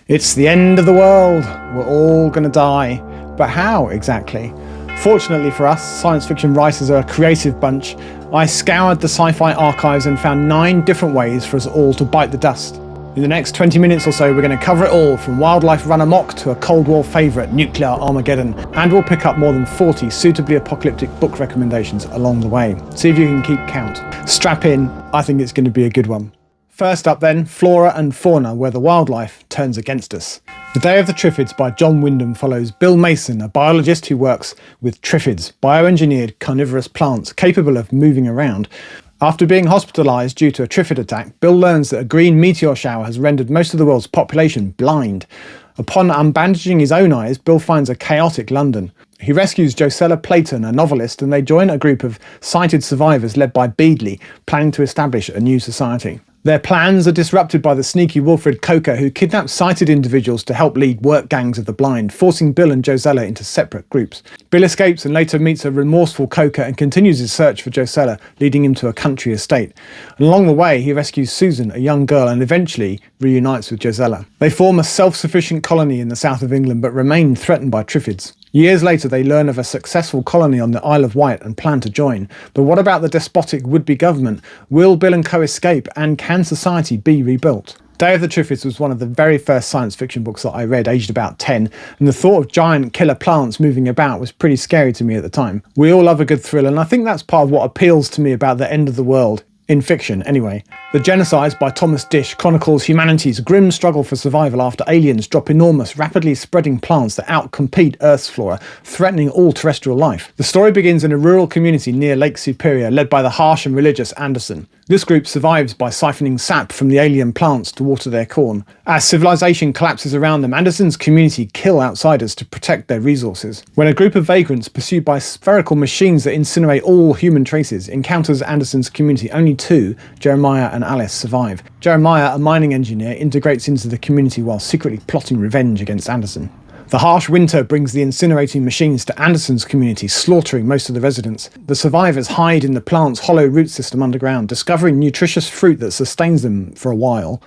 It's the end of the world. We're all going to die. But how exactly? Fortunately for us, science fiction writers are a creative bunch. I scoured the sci-fi archives and found 9 different ways for us all to bite the dust. In the next 20 minutes or so, we're going to cover it all, from wildlife run amok to a Cold War favourite, nuclear Armageddon, and we'll pick up more than 40 suitably apocalyptic book recommendations along the way. See if you can keep count. Strap in, I think it's going to be a good one. First up then, Flora and Fauna, where the wildlife turns against us. The Day of the Triffids by John Wyndham follows Bill Mason, a biologist who works with Triffids, bioengineered carnivorous plants capable of moving around. After being hospitalised due to a Triffid attack, Bill learns that a green meteor shower has rendered most of the world's population blind. Upon unbandaging his own eyes, Bill finds a chaotic London. He rescues Josella Playton, a novelist, and they join a group of sighted survivors led by Beadley, planning to establish a new society. Their plans are disrupted by the sneaky Wilfred Coker, who kidnaps sighted individuals to help lead work gangs of the blind, forcing Bill and Josella into separate groups. Bill escapes and later meets a remorseful Coker and continues his search for Josella, leading him to a country estate. And along the way, he rescues Susan, a young girl, and eventually reunites with Josella. They form a self-sufficient colony in the south of England, but remain threatened by Triffids. Years later, they learn of a successful colony on the Isle of Wight and plan to join. But what about the despotic would-be government? Will Bill and co escape, and can society be rebuilt? Day of the Triffids was one of the very first science fiction books that I read, aged about 10, and the thought of giant killer plants moving about was pretty scary to me at the time. We all love a good thrill, and I think that's part of what appeals to me about the end of the world. In fiction, anyway. The Genocides by Disch chronicles humanity's grim struggle for survival after aliens drop enormous, rapidly spreading plants that outcompete Earth's flora, threatening all terrestrial life. The story begins in a rural community near Lake Superior, led by the harsh and religious Anderson. This group survives by siphoning sap from the alien plants to water their corn. As civilization collapses around them, Anderson's community kill outsiders to protect their resources. When a group of vagrants, pursued by spherical machines that incinerate all human traces, encounters Anderson's community, only 2, Jeremiah and Alice, survive. Jeremiah, a mining engineer, integrates into the community while secretly plotting revenge against Anderson. The harsh winter brings the incinerating machines to Anderson's community, slaughtering most of the residents. The survivors hide in the plant's hollow root system underground, discovering nutritious fruit that sustains them for a while.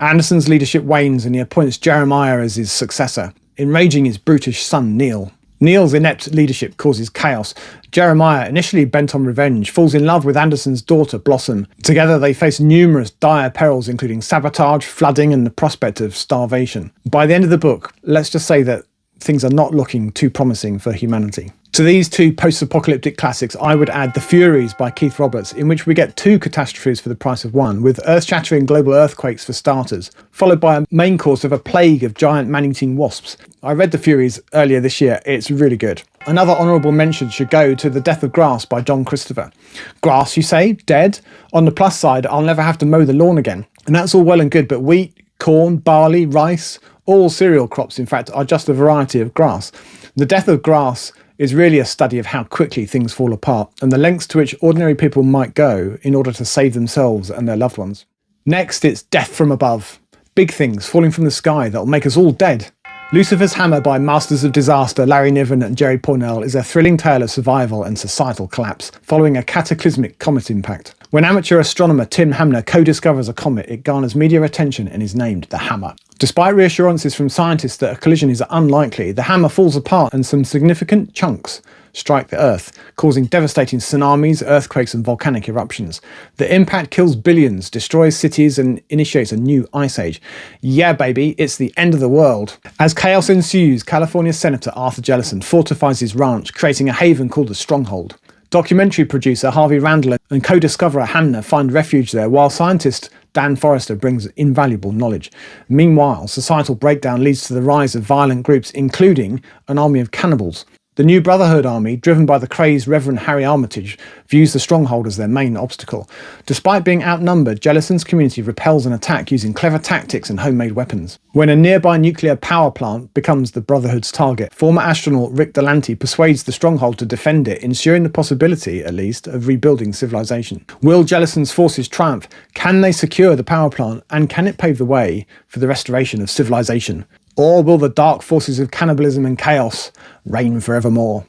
Anderson's leadership wanes and he appoints Jeremiah as his successor, enraging his brutish son Neil. Neil's inept leadership causes chaos. Jeremiah, initially bent on revenge, falls in love with Anderson's daughter, Blossom. Together they face numerous dire perils, including sabotage, flooding, and the prospect of starvation. By the end of the book, let's just say that things are not looking too promising for humanity. To these 2 post-apocalyptic classics, I would add The Furies by Keith Roberts, in which we get 2 catastrophes for the price of 1, with earth-shattering global earthquakes for starters, followed by a main course of a plague of giant man-eating wasps. I read The Furies earlier this year. It's really good. Another honourable mention should go to The Death of Grass by John Christopher. Grass, you say? Dead? On the plus side, I'll never have to mow the lawn again. And that's all well and good, but wheat, corn, barley, rice, all cereal crops, in fact, are just a variety of grass. The Death of Grass is really a study of how quickly things fall apart and the lengths to which ordinary people might go in order to save themselves and their loved ones. Next, it's Death from Above. Big things falling from the sky that'll make us all dead. Lucifer's Hammer by Masters of Disaster, Larry Niven and Jerry Pournelle, is a thrilling tale of survival and societal collapse following a cataclysmic comet impact. When amateur astronomer Tim Hamner co-discovers a comet, it garners media attention and is named the Hammer. Despite reassurances from scientists that a collision is unlikely, the hammer falls apart and some significant chunks strike the Earth, causing devastating tsunamis, earthquakes and volcanic eruptions. The impact kills billions, destroys cities and initiates a new ice age. Yeah baby, it's the end of the world. As chaos ensues, California Senator Arthur Jellison fortifies his ranch, creating a haven called the Stronghold. Documentary producer Harvey Randall and co-discoverer Hamner find refuge there, while scientist Dan Forrester brings invaluable knowledge. Meanwhile, societal breakdown leads to the rise of violent groups, including an army of cannibals. The New Brotherhood army, driven by the crazed Reverend Harry Armitage, views the Stronghold as their main obstacle. Despite being outnumbered, Jellison's community repels an attack using clever tactics and homemade weapons. When a nearby nuclear power plant becomes the Brotherhood's target, former astronaut Rick Delante persuades the Stronghold to defend it, ensuring the possibility, at least, of rebuilding civilization. Will Jellison's forces triumph? Can they secure the power plant? And can it pave the way for the restoration of civilization? Or will the dark forces of cannibalism and chaos reign forevermore?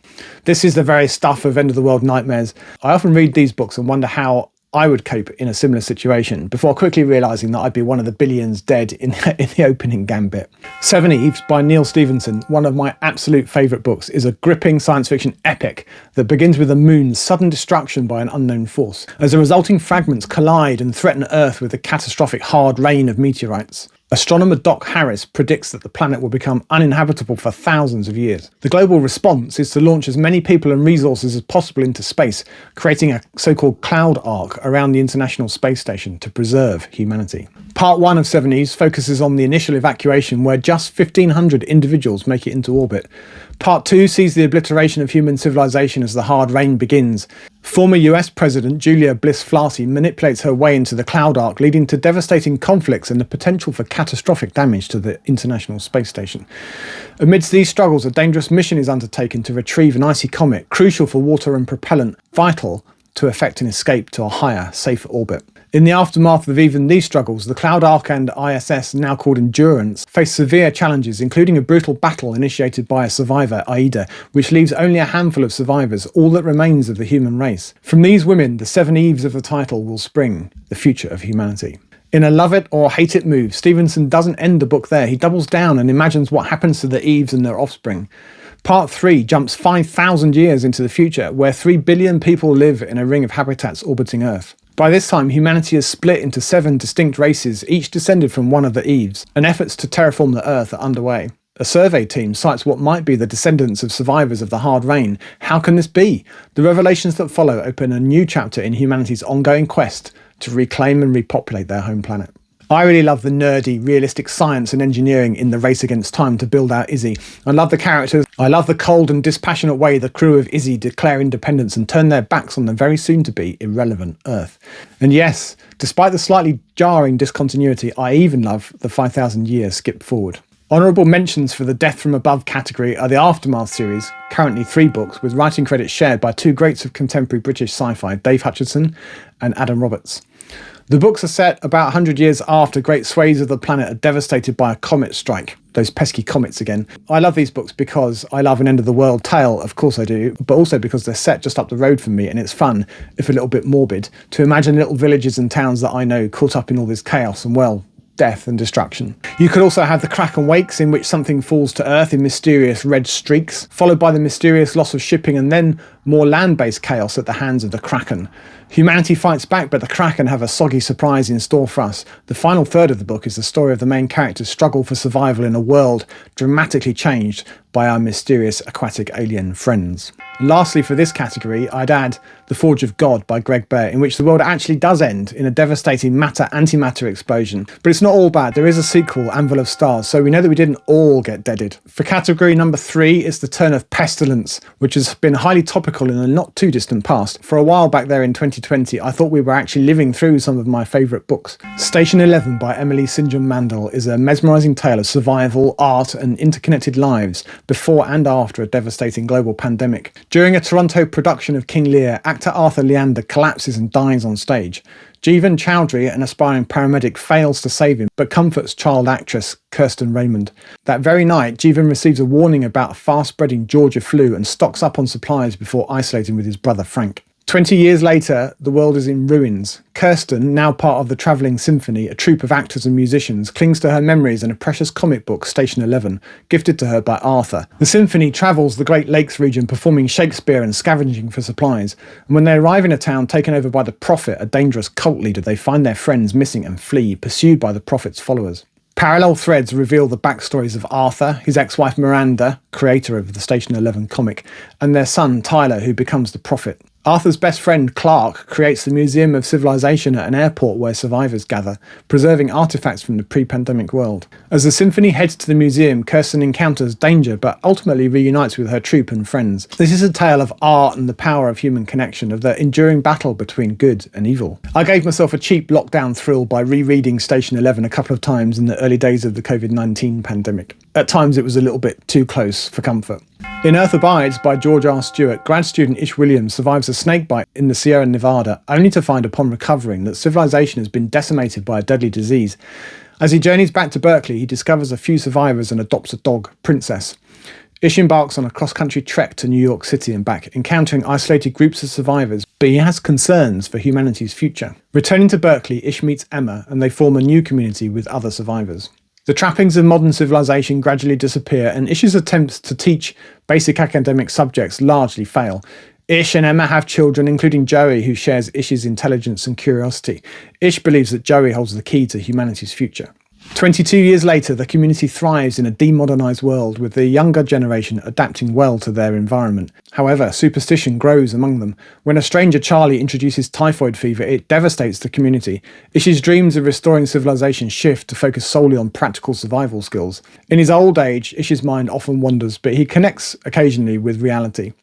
This is the very stuff of end-of-the-world nightmares. I often read these books and wonder how I would cope in a similar situation, before quickly realising that I'd be one of the billions dead in the opening gambit. Seven Eves by Neil Stephenson, one of my absolute favourite books, is a gripping science fiction epic that begins with the moon's sudden destruction by an unknown force, as the resulting fragments collide and threaten Earth with a catastrophic hard rain of meteorites. Astronomer Doc Harris predicts that the planet will become uninhabitable for thousands of years. The global response is to launch as many people and resources as possible into space, creating a so-called cloud arc around the International Space Station to preserve humanity. Part 1 of Seven Eves focuses on the initial evacuation, where just 1,500 individuals make it into orbit. Part 2 sees the obliteration of human civilization as the hard rain begins. Former US President Julia Bliss-Flaherty manipulates her way into the cloud arc, leading to devastating conflicts and the potential for catastrophic damage to the International Space Station. Amidst these struggles, a dangerous mission is undertaken to retrieve an icy comet, crucial for water and propellant, vital to effect an escape to a higher, safer orbit. In the aftermath of even these struggles, the Cloud Arc and ISS, now called Endurance, face severe challenges, including a brutal battle initiated by a survivor, Aida, which leaves only a handful of survivors, all that remains of the human race. From these women, the Seven Eves of the title will spring the future of humanity. In a love it or hate it move, Stevenson doesn't end the book there. He doubles down and imagines what happens to the Eves and their offspring. Part 3 jumps 5,000 years into the future, where 3 billion people live in a ring of habitats orbiting Earth. By this time, humanity is split into 7 distinct races, each descended from one of the Eves, and efforts to terraform the Earth are underway. A survey team cites what might be the descendants of survivors of the hard rain. How can this be? The revelations that follow open a new chapter in humanity's ongoing quest to reclaim and repopulate their home planet. I really love the nerdy, realistic science and engineering in the race against time to build out Izzy. I love the characters. I love the cold and dispassionate way the crew of Izzy declare independence and turn their backs on the very soon-to-be irrelevant Earth. And yes, despite the slightly jarring discontinuity, I even love the 5,000 years skipped forward. Honourable mentions for the Death from Above category are the Aftermath series, currently 3 books, with writing credits shared by 2 greats of contemporary British sci-fi, Dave Hutchinson and Adam Roberts. The books are set about 100 years after great swathes of the planet are devastated by a comet strike. Those pesky comets again. I love these books because I love an end-of-the-world tale, of course I do, but also because they're set just up the road from me, and it's fun, if a little bit morbid, to imagine little villages and towns that I know caught up in all this chaos and, well, death and destruction. You could also have the Kraken Wakes, in which something falls to Earth in mysterious red streaks, followed by the mysterious loss of shipping, and then more land-based chaos at the hands of the Kraken. Humanity fights back, but the Kraken have a soggy surprise in store for us. The final third of the book is the story of the main character's struggle for survival in a world dramatically changed by our mysterious aquatic alien friends. Lastly, for this category, I'd add The Forge of God by Greg Bear, in which the world actually does end in a devastating matter-antimatter explosion. But it's not all bad. There is a sequel, Anvil of Stars, so we know that we didn't all get deaded. For category number 3, it's the turn of Pestilence, which has been highly topical in the not too distant past. For a while back there in 2020, I thought we were actually living through some of my favourite books. Station 11 by Emily St. John Mandel is a mesmerising tale of survival, art and interconnected lives before and after a devastating global pandemic. During a Toronto production of King Lear, actor Arthur Leander collapses and dies on stage. Jeevan Chowdhury, an aspiring paramedic, fails to save him, but comforts child actress Kirsten Raymond. That very night, Jeevan receives a warning about a fast-spreading Georgia flu and stocks up on supplies before isolating with his brother Frank. 20 years later, the world is in ruins. Kirsten, now part of the Travelling Symphony, a troupe of actors and musicians, clings to her memories and a precious comic book, Station 11, gifted to her by Arthur. The symphony travels the Great Lakes region, performing Shakespeare and scavenging for supplies. And when they arrive in a town taken over by the Prophet, a dangerous cult leader, they find their friends missing and flee, pursued by the Prophet's followers. Parallel threads reveal the backstories of Arthur, his ex-wife Miranda, creator of the Station 11 comic, and their son Tyler, who becomes the Prophet. Arthur's best friend, Clark, creates the Museum of Civilization at an airport where survivors gather, preserving artifacts from the pre-pandemic world. As the symphony heads to the museum, Kirsten encounters danger but ultimately reunites with her troupe and friends. This is a tale of art and the power of human connection, of the enduring battle between good and evil. I gave myself a cheap lockdown thrill by rereading Station 11 a couple of times in the early days of the COVID-19 pandemic. At times it was a little bit too close for comfort. In Earth Abides by George R. Stewart, grad student Ish Williams survives a snakebite in the Sierra Nevada, only to find upon recovering that civilization has been decimated by a deadly disease. As he journeys back to Berkeley, he discovers a few survivors and adopts a dog, Princess. Ish embarks on a cross-country trek to New York City and back, encountering isolated groups of survivors, but he has concerns for humanity's future. Returning to Berkeley, Ish meets Emma, and they form a new community with other survivors. The trappings of modern civilization gradually disappear, and Ish's attempts to teach basic academic subjects largely fail. Ish and Emma have children, including Joey, who shares Ish's intelligence and curiosity. Ish believes that Joey holds the key to humanity's future. 22 years later, the community thrives in a demodernised world, with the younger generation adapting well to their environment. However, superstition grows among them. When a stranger Charlie introduces typhoid fever, it devastates the community. Ish's dreams of restoring civilization shift to focus solely on practical survival skills. In his old age, Ish's mind often wanders, but he connects occasionally with reality.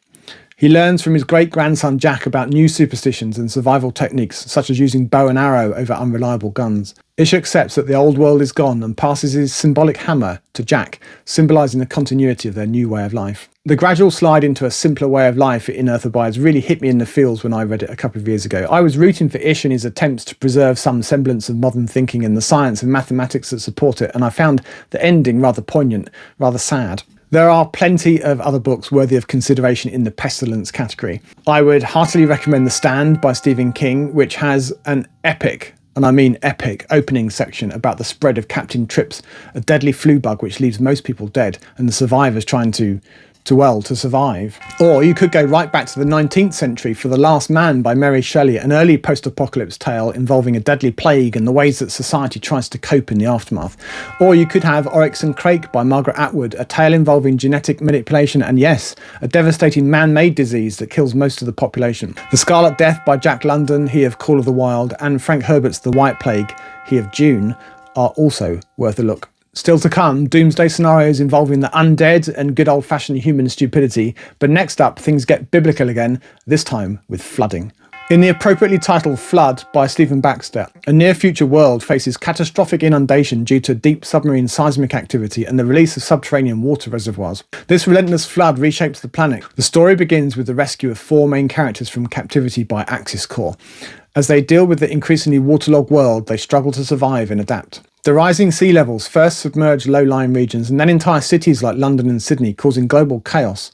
He learns from his great-grandson Jack about new superstitions and survival techniques, such as using bow and arrow over unreliable guns. Ish accepts that the old world is gone and passes his symbolic hammer to Jack, symbolising the continuity of their new way of life. The gradual slide into a simpler way of life in Earth Abides really hit me in the feels when I read it a couple of years ago. I was rooting for Ish and his attempts to preserve some semblance of modern thinking and the science and mathematics that support it, and I found the ending rather poignant, rather sad. There are plenty of other books worthy of consideration in the Pestilence category. I would heartily recommend The Stand by Stephen King, which has an epic, and I mean epic, opening section about the spread of Captain Trips, a deadly flu bug which leaves most people dead, and the survivors trying to survive. Or you could go right back to the 19th century for The Last Man by Mary Shelley, an early post-apocalypse tale involving a deadly plague and the ways that society tries to cope in the aftermath. Or you could have Oryx and Crake by Margaret Atwood, a tale involving genetic manipulation and, yes, a devastating man-made disease that kills most of the population. The Scarlet Death by Jack London, he of Call of the Wild, and Frank Herbert's The White Plague, he of Dune, are also worth a look. Still to come, doomsday scenarios involving the undead and good old-fashioned human stupidity, but next up things get biblical again, this time with flooding. In the appropriately titled Flood by Stephen Baxter, a near-future world faces catastrophic inundation due to deep submarine seismic activity and the release of subterranean water reservoirs. This relentless flood reshapes the planet. The story begins with the rescue of 4 main characters from captivity by Axis Corps. As they deal with the increasingly waterlogged world, they struggle to survive and adapt. The rising sea levels first submerge low-lying regions and then entire cities like London and Sydney, causing global chaos.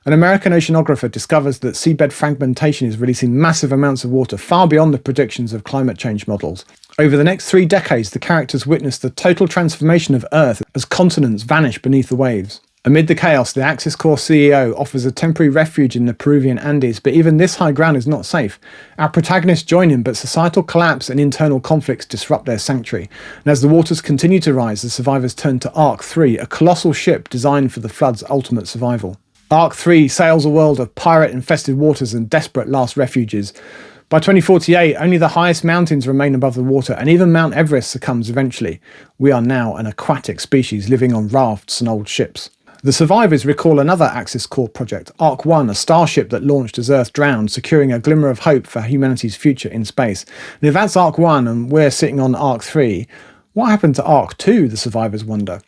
An American oceanographer discovers that seabed fragmentation is releasing massive amounts of water far beyond the predictions of climate change models. Over the next 3 decades, the characters witness the total transformation of Earth as continents vanish beneath the waves. Amid the chaos, the Axis Corps CEO offers a temporary refuge in the Peruvian Andes, but even this high ground is not safe. Our protagonists join him, but societal collapse and internal conflicts disrupt their sanctuary. And as the waters continue to rise, the survivors turn to Ark 3, a colossal ship designed for the flood's ultimate survival. Ark 3 sails a world of pirate-infested waters and desperate last refuges. By 2048, only the highest mountains remain above the water, and even Mount Everest succumbs eventually. We are now an aquatic species living on rafts and old ships. The survivors recall another Axis Corps project, Ark 1, a starship that launched as Earth drowned, securing a glimmer of hope for humanity's future in space. And if that's Ark 1 and we're sitting on Ark 3, what happened to Ark 2, the survivors wonder?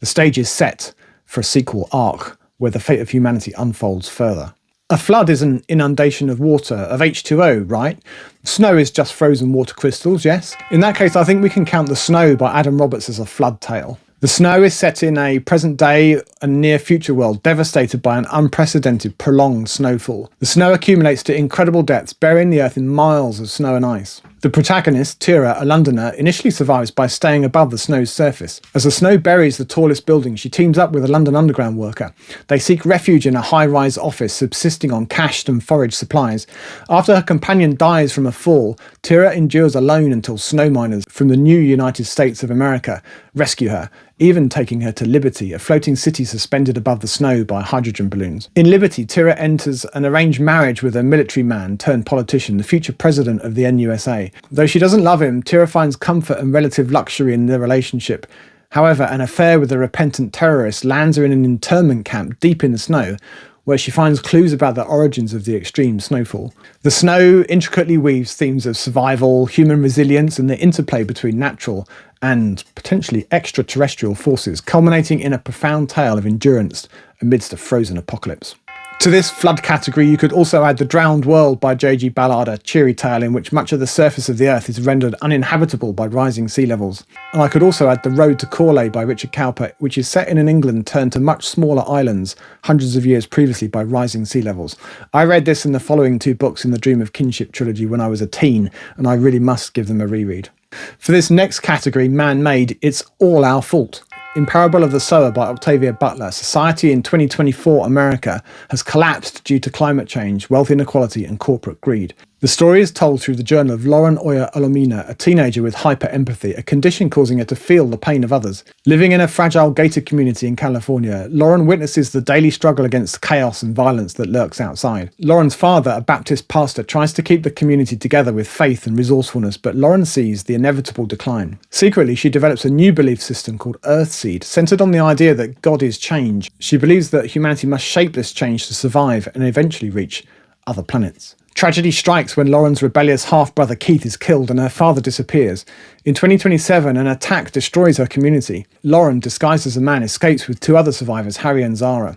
The stage is set for a sequel, Ark, where the fate of humanity unfolds further. A flood is an inundation of water, of H2O, right? Snow is just frozen water crystals, yes? In that case, I think we can count The Snow by Adam Roberts as a flood tale. The Snow is set in a present-day and near-future world devastated by an unprecedented, prolonged snowfall. The snow accumulates to incredible depths, burying the Earth in miles of snow and ice. The protagonist, Tira, a Londoner, initially survives by staying above the snow's surface. As the snow buries the tallest building, she teams up with a London Underground worker. They seek refuge in a high-rise office, subsisting on cached and foraged supplies. After her companion dies from a fall, Tira endures alone until snow miners from the new United States of America rescue her, even taking her to Liberty, a floating city suspended above the snow by hydrogen balloons. In Liberty, Tira enters an arranged marriage with a military man turned politician, the future president of the NUSA. Though she doesn't love him, Tira finds comfort and relative luxury in their relationship. However, an affair with a repentant terrorist lands her in an internment camp deep in the snow, where she finds clues about the origins of the extreme snowfall. The Snow intricately weaves themes of survival, human resilience, and the interplay between natural and potentially extraterrestrial forces, culminating in a profound tale of endurance amidst a frozen apocalypse. To this flood category, you could also add The Drowned World by J.G. Ballard, a cheery tale in which much of the surface of the earth is rendered uninhabitable by rising sea levels. And I could also add The Road to Corley by Richard Cowper, which is set in an England turned to much smaller islands hundreds of years previously by rising sea levels. I read this and the following 2 books in the Dream of Kinship trilogy when I was a teen, and I really must give them a reread. For this next category, man-made, it's all our fault. In Parable of the Sower by Octavia Butler, society in 2024 America has collapsed due to climate change, wealth inequality and corporate greed. The story is told through the journal of Lauren Oya Olomina, a teenager with hyper-empathy, a condition causing her to feel the pain of others. Living in a fragile gated community in California, Lauren witnesses the daily struggle against chaos and violence that lurks outside. Lauren's father, a Baptist pastor, tries to keep the community together with faith and resourcefulness, but Lauren sees the inevitable decline. Secretly, she develops a new belief system called Earthseed, centered on the idea that God is change. She believes that humanity must shape this change to survive and eventually reach other planets. Tragedy strikes when Lauren's rebellious half-brother Keith is killed and her father disappears. In 2027, an attack destroys her community. Lauren, disguised as a man, escapes with 2 other survivors, Harry and Zara.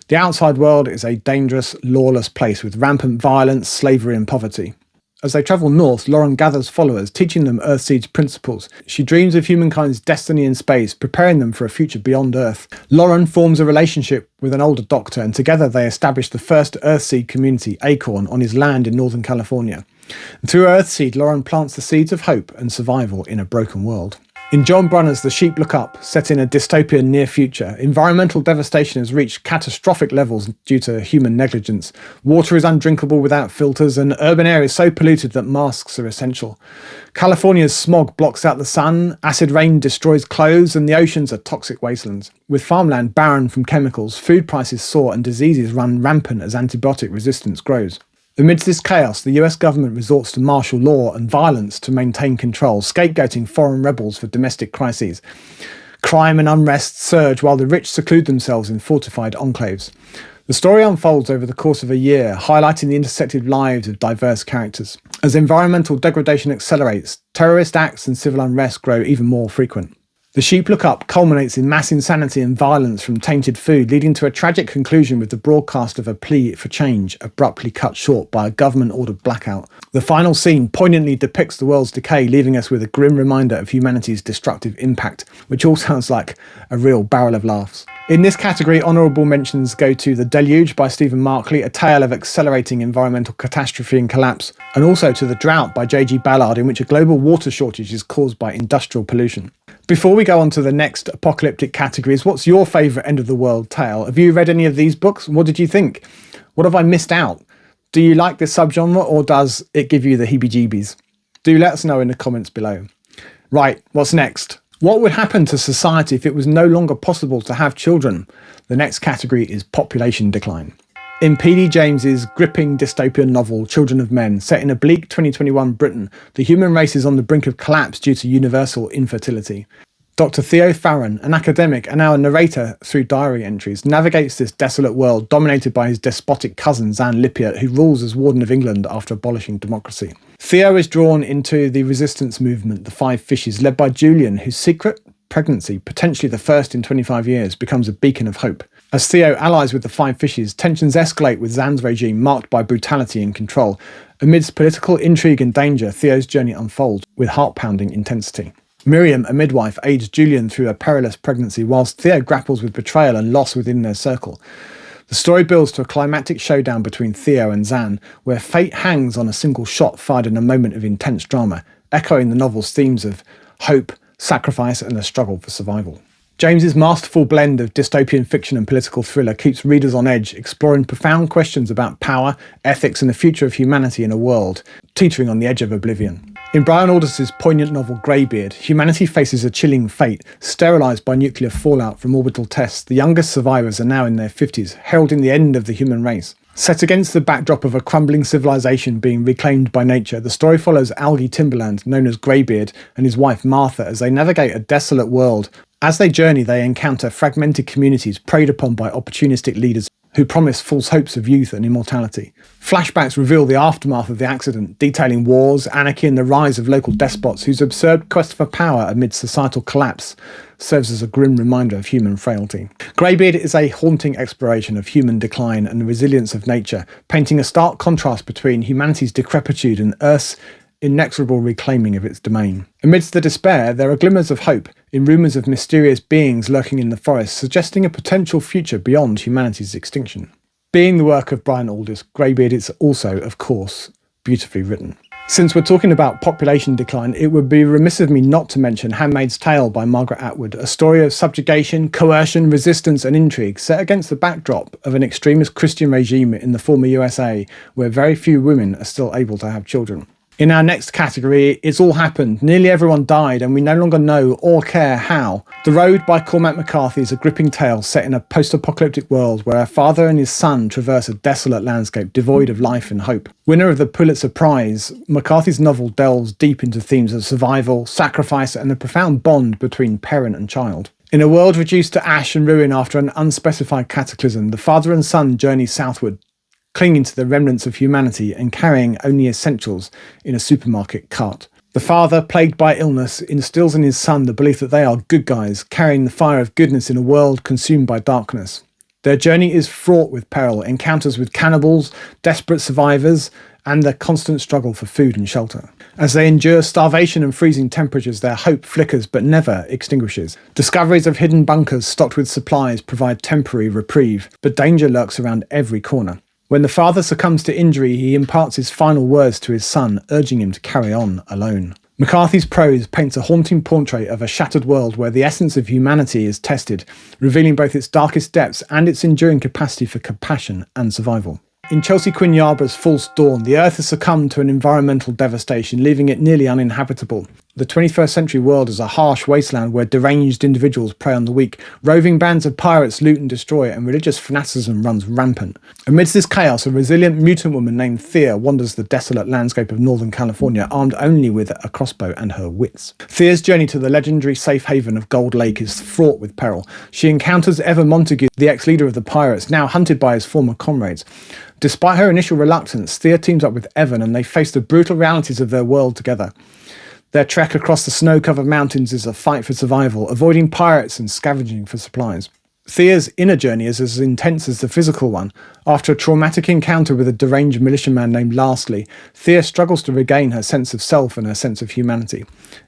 The outside world is a dangerous, lawless place with rampant violence, slavery and poverty. As they travel north, Lauren gathers followers, teaching them Earthseed's principles. She dreams of humankind's destiny in space, preparing them for a future beyond Earth. Lauren forms a relationship with an older doctor, and together they establish the first Earthseed community, Acorn, on his land in Northern California. And through Earthseed, Lauren plants the seeds of hope and survival in a broken world. In John Brunner's The Sheep Look Up, set in a dystopian near future, environmental devastation has reached catastrophic levels due to human negligence. Water is undrinkable without filters, and urban air is so polluted that masks are essential. California's smog blocks out the sun, acid rain destroys clothes, and the oceans are toxic wastelands. With farmland barren from chemicals, food prices soar and diseases run rampant as antibiotic resistance grows. Amidst this chaos, the US government resorts to martial law and violence to maintain control, scapegoating foreign rebels for domestic crises. Crime and unrest surge while the rich seclude themselves in fortified enclaves. The story unfolds over the course of a year, highlighting the intersected lives of diverse characters. As environmental degradation accelerates, terrorist acts and civil unrest grow even more frequent. The Sheep Look Up culminates in mass insanity and violence from tainted food, leading to a tragic conclusion with the broadcast of a plea for change abruptly cut short by a government-ordered blackout. The final scene poignantly depicts the world's decay, leaving us with a grim reminder of humanity's destructive impact, which all sounds like a real barrel of laughs. In this category, honourable mentions go to The Deluge by Stephen Markley, a tale of accelerating environmental catastrophe and collapse, and also to The Drought by J.G. Ballard, in which a global water shortage is caused by industrial pollution. Before we go on to the next apocalyptic categories, what's your favourite end-of-the-world tale? Have you read any of these books? What did you think? What have I missed out? Do you like this subgenre, or does it give you the heebie-jeebies? Do let us know in the comments below. Right, what's next? What would happen to society if it was no longer possible to have children? The next category is population decline. In P.D. James's gripping dystopian novel Children of Men, set in a bleak 2021 Britain, the human race is on the brink of collapse due to universal infertility. Dr. Theo Farron, an academic and now a narrator through diary entries, navigates this desolate world dominated by his despotic cousin Zan Lippiatt, who rules as Warden of England after abolishing democracy. Theo is drawn into the resistance movement, the Five Fishes, led by Julian, whose secret pregnancy, potentially the first in 25 years, becomes a beacon of hope. As Theo allies with the Five Fishes, tensions escalate with Zan's regime marked by brutality and control. Amidst political intrigue and danger, Theo's journey unfolds with heart-pounding intensity. Miriam, a midwife, aids Julian through a perilous pregnancy, whilst Theo grapples with betrayal and loss within their circle. The story builds to a climactic showdown between Theo and Zan, where fate hangs on a single shot fired in a moment of intense drama, echoing the novel's themes of hope, sacrifice, and the struggle for survival. James's masterful blend of dystopian fiction and political thriller keeps readers on edge, exploring profound questions about power, ethics, and the future of humanity in a world teetering on the edge of oblivion. In Brian Aldiss' poignant novel Greybeard, humanity faces a chilling fate. Sterilised by nuclear fallout from orbital tests, the youngest survivors are now in their 50s, heralding the end of the human race. Set against the backdrop of a crumbling civilization being reclaimed by nature, the story follows Algie Timberland, known as Greybeard, and his wife Martha as they navigate a desolate world. As they journey, they encounter fragmented communities preyed upon by opportunistic leaders who promise false hopes of youth and immortality. Flashbacks reveal the aftermath of the accident, detailing wars, anarchy and the rise of local despots whose absurd quest for power amid societal collapse serves as a grim reminder of human frailty. Greybeard is a haunting exploration of human decline and the resilience of nature, painting a stark contrast between humanity's decrepitude and Earth's inexorable reclaiming of its domain. Amidst the despair, there are glimmers of hope in rumours of mysterious beings lurking in the forest, suggesting a potential future beyond humanity's extinction. Being the work of Brian Aldiss, Greybeard is also, of course, beautifully written. Since we're talking about population decline, it would be remiss of me not to mention Handmaid's Tale by Margaret Atwood, a story of subjugation, coercion, resistance and intrigue set against the backdrop of an extremist Christian regime in the former USA, where very few women are still able to have children. In our next category, it's all happened. Nearly everyone died and we no longer know or care how. The Road by Cormac McCarthy is a gripping tale set in a post-apocalyptic world where a father and his son traverse a desolate landscape devoid of life and hope. Winner of the Pulitzer Prize, McCarthy's novel delves deep into themes of survival, sacrifice and the profound bond between parent and child. In a world reduced to ash and ruin after an unspecified cataclysm, the father and son journey southward, clinging to the remnants of humanity and carrying only essentials in a supermarket cart. The father, plagued by illness, instills in his son the belief that they are good guys, carrying the fire of goodness in a world consumed by darkness. Their journey is fraught with peril, encounters with cannibals, desperate survivors, and the constant struggle for food and shelter. As they endure starvation and freezing temperatures, their hope flickers but never extinguishes. Discoveries of hidden bunkers stocked with supplies provide temporary reprieve, but danger lurks around every corner. When the father succumbs to injury, he imparts his final words to his son, urging him to carry on alone. McCarthy's prose paints a haunting portrait of a shattered world where the essence of humanity is tested, revealing both its darkest depths and its enduring capacity for compassion and survival. In Chelsea Quinn Yarborough's False Dawn, the Earth has succumbed to an environmental devastation, leaving it nearly uninhabitable. The 21st century world is a harsh wasteland where deranged individuals prey on the weak, roving bands of pirates loot and destroy, and religious fanaticism runs rampant. Amidst this chaos, a resilient mutant woman named Thea wanders the desolate landscape of Northern California, armed only with a crossbow and her wits. Thea's journey to the legendary safe haven of Gold Lake is fraught with peril. She encounters Evan Montague, the ex-leader of the pirates, now hunted by his former comrades. Despite her initial reluctance, Thea teams up with Evan and they face the brutal realities of their world together. Their trek across the snow-covered mountains is a fight for survival, avoiding pirates and scavenging for supplies. Thea's inner journey is as intense as the physical one. After a traumatic encounter with a deranged militiaman named Lastly, Thea struggles to regain her sense of self and her sense of humanity.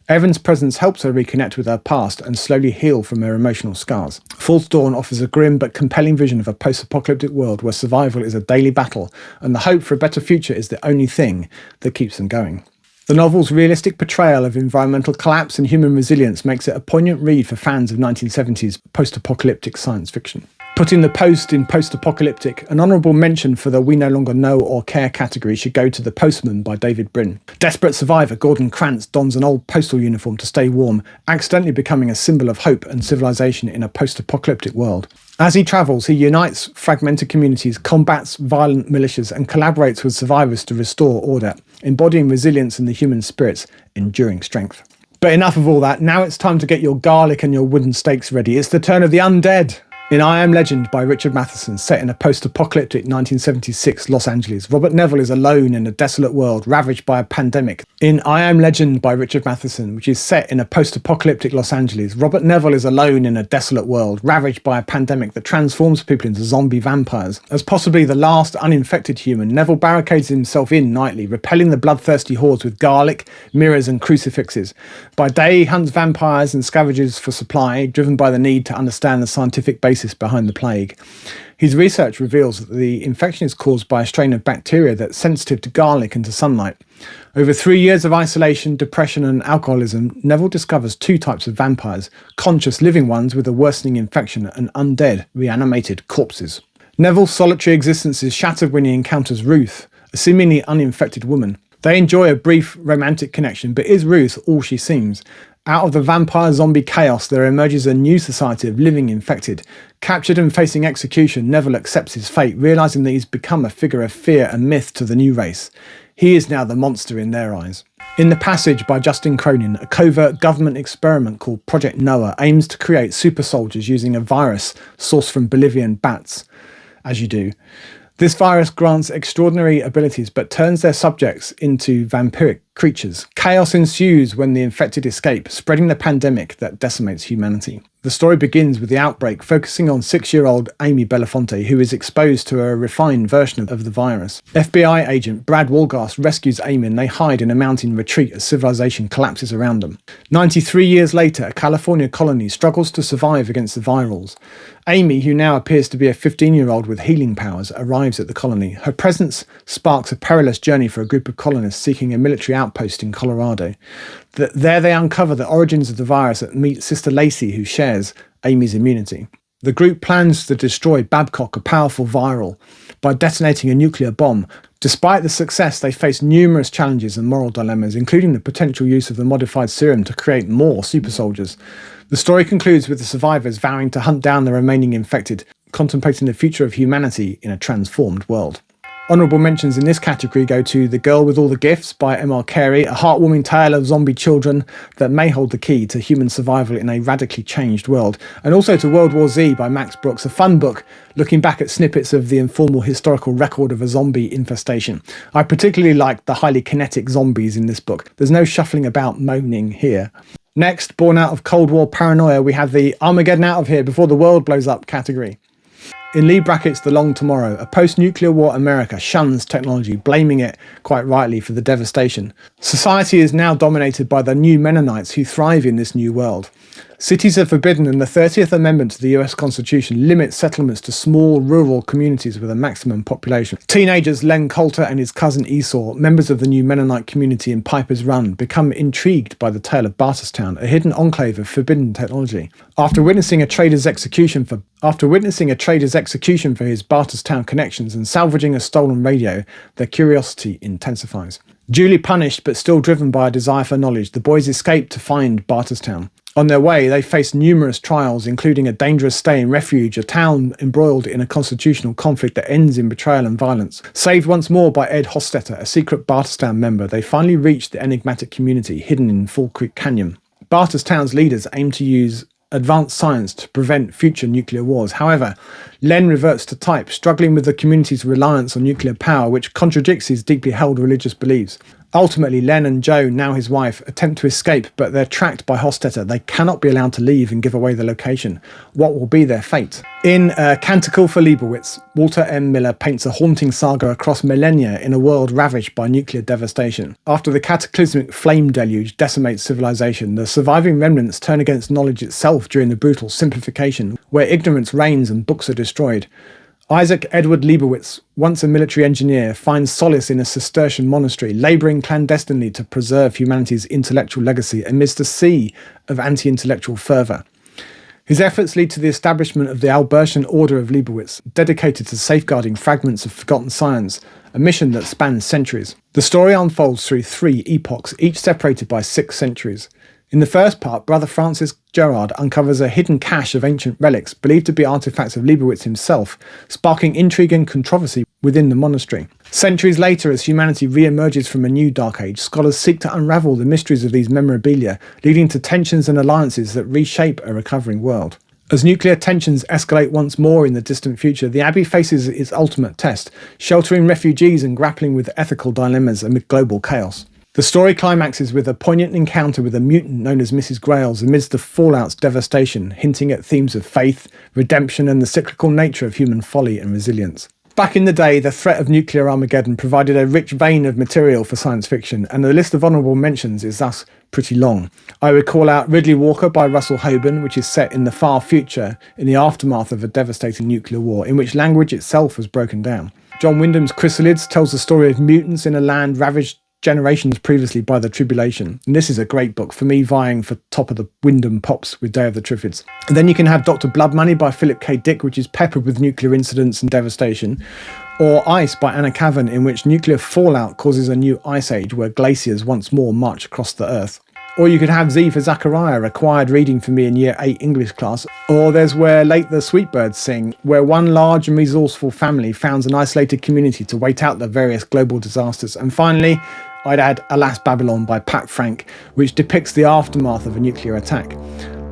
Evan's presence helps her reconnect with her past and slowly heal from her emotional scars. False Dawn offers a grim but compelling vision of a post-apocalyptic world where survival is a daily battle and the hope for a better future is the only thing that keeps them going. The novel's realistic portrayal of environmental collapse and human resilience makes it a poignant read for fans of 1970s post-apocalyptic science fiction. Putting the post in post-apocalyptic, an honourable mention for the We No Longer Know or Care category should go to The Postman by David Brin. Desperate survivor Gordon Krantz dons an old postal uniform to stay warm, accidentally becoming a symbol of hope and civilization in a post-apocalyptic world. As he travels, he unites fragmented communities, combats violent militias, and collaborates with survivors to restore order, embodying resilience in the human spirit's enduring strength. But enough of all that, now it's time to get your garlic and your wooden stakes ready. It's the turn of the undead. In I Am Legend by Richard Matheson, set in a post-apocalyptic 1976 Los Angeles, Robert Neville is alone in a desolate world ravaged by a pandemic. In I Am Legend by Richard Matheson, which is set in a post-apocalyptic Los Angeles, Robert Neville is alone in a desolate world ravaged by a pandemic that transforms people into zombie vampires. As possibly the last uninfected human, Neville barricades himself in nightly, repelling the bloodthirsty hordes with garlic, mirrors and crucifixes. By day, he hunts vampires and scavenges for supply, driven by the need to understand the scientific basis behind the plague. His research reveals that the infection is caused by a strain of bacteria that's sensitive to garlic and to sunlight. Over 3 years of isolation, depression and alcoholism, Neville discovers two types of vampires: conscious living ones with a worsening infection and undead, reanimated corpses. Neville's solitary existence is shattered when he encounters Ruth, a seemingly uninfected woman. They enjoy a brief romantic connection, but is Ruth all she seems? Out of the vampire zombie chaos, there emerges a new society of living infected. Captured and facing execution, Neville accepts his fate, realising that he's become a figure of fear and myth to the new race. He is now the monster in their eyes. In The Passage by Justin Cronin, a covert government experiment called Project Noah aims to create super soldiers using a virus sourced from Bolivian bats. as you do. This virus grants extraordinary abilities but turns their subjects into vampiric creatures. Chaos ensues when the infected escape, spreading the pandemic that decimates humanity. The story begins with the outbreak, focusing on 6-year-old Amy Belafonte, who is exposed to a refined version of the virus. FBI agent Brad Walgast rescues Amy and they hide in a mountain retreat as civilization collapses around them. 93 years later, a California colony struggles to survive against the virals. Amy, who now appears to be a 15-year-old with healing powers, arrives at the colony. Her presence sparks a perilous journey for a group of colonists seeking a military outpost in Colorado. There they uncover the origins of the virus and meet Sister Lacey, who shares Amy's immunity. The group plans to destroy Babcock, a powerful viral, by detonating a nuclear bomb. Despite the success, they face numerous challenges and moral dilemmas, including the potential use of the modified serum to create more super soldiers. The story concludes with the survivors vowing to hunt down the remaining infected, contemplating the future of humanity in a transformed world. Honourable mentions in this category go to The Girl with All the Gifts by M.R. Carey, a heartwarming tale of zombie children that may hold the key to human survival in a radically changed world, and also to World War Z by Max Brooks, a fun book looking back at snippets of the informal historical record of a zombie infestation. I particularly liked the highly kinetic zombies in this book. There's no shuffling about moaning here. Next, born out of Cold War paranoia, we have the Armageddon out of here before the world blows up category. In lead brackets, The Long Tomorrow, a post-nuclear war America shuns technology, blaming it, quite rightly, for the devastation. Society is now dominated by the new Mennonites who thrive in this new world. Cities are forbidden, and the 30th Amendment to the US Constitution limits settlements to small rural communities with a maximum population. Teenagers Len Coulter and his cousin Esau, members of the new Mennonite community in Piper's Run, become intrigued by the tale of Barterstown, a hidden enclave of forbidden technology. After witnessing a trader's execution for his Barterstown connections and salvaging a stolen radio, their curiosity intensifies. Duly punished but still driven by a desire for knowledge, the boys escape to find Barterstown. On their way, they face numerous trials, including a dangerous stay in refuge, a town embroiled in a constitutional conflict that ends in betrayal and violence. Saved once more by Ed Hostetter, a secret Barterstown member, they finally reach the enigmatic community hidden in Fall Creek Canyon. Barterstown's leaders aim to use advanced science to prevent future nuclear wars. However, Len reverts to type, struggling with the community's reliance on nuclear power, which contradicts his deeply held religious beliefs. Ultimately, Len and Joe, now his wife, attempt to escape, but they're tracked by Hostetter. They cannot be allowed to leave and give away the location. What will be their fate? In Canticle for Leibowitz, Walter M. Miller paints a haunting saga across millennia in a world ravaged by nuclear devastation. After the cataclysmic flame deluge decimates civilization, the surviving remnants turn against knowledge itself during the brutal simplification, where ignorance reigns and books are destroyed. Isaac Edward Leibowitz, once a military engineer, finds solace in a Cistercian monastery, labouring clandestinely to preserve humanity's intellectual legacy amidst a sea of anti-intellectual fervour. His efforts lead to the establishment of the Albertian Order of Leibowitz, dedicated to safeguarding fragments of forgotten science, a mission that spans centuries. The story unfolds through 3 epochs, each separated by 6 centuries. In the first part, Brother Francis Gerard uncovers a hidden cache of ancient relics, believed to be artefacts of Leibowitz himself, sparking intrigue and controversy within the monastery. Centuries later, as humanity re-emerges from a new dark age, scholars seek to unravel the mysteries of these memorabilia, leading to tensions and alliances that reshape a recovering world. As nuclear tensions escalate once more in the distant future, the Abbey faces its ultimate test, sheltering refugees and grappling with ethical dilemmas amid global chaos. The story climaxes with a poignant encounter with a mutant known as Mrs. Grails amidst the fallout's devastation, hinting at themes of faith, redemption, and the cyclical nature of human folly and resilience. Back in the day, the threat of nuclear Armageddon provided a rich vein of material for science fiction, and the list of honourable mentions is thus pretty long. I would call out Ridley Walker by Russell Hoban, which is set in the far future in the aftermath of a devastating nuclear war, in which language itself was broken down. John Wyndham's Chrysalids tells the story of mutants in a land ravaged generations previously by the tribulation, and this is a great book, for me vying for top of the Wyndham pops with Day of the Triffids. And then you can have Dr. Blood Money by Philip K. Dick, which is peppered with nuclear incidents and devastation, or Ice by Anna Cavan, in which nuclear fallout causes a new ice age where glaciers once more march across the earth. Or you could have Z for Zachariah, required reading for me in Year 8 English class. Or there's Where Late the Sweetbirds Sing, where one large and resourceful family founds an isolated community to wait out the various global disasters. And finally, I'd add Alas Babylon by Pat Frank, which depicts the aftermath of a nuclear attack.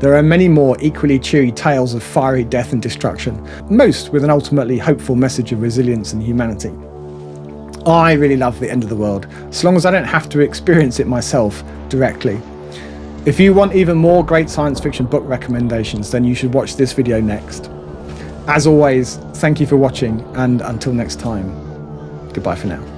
There are many more equally cheery tales of fiery death and destruction, most with an ultimately hopeful message of resilience and humanity. I really love the end of the world, as long as I don't have to experience it myself directly. If you want even more great science fiction book recommendations, then you should watch this video next. As always, thank you for watching, and until next time, goodbye for now.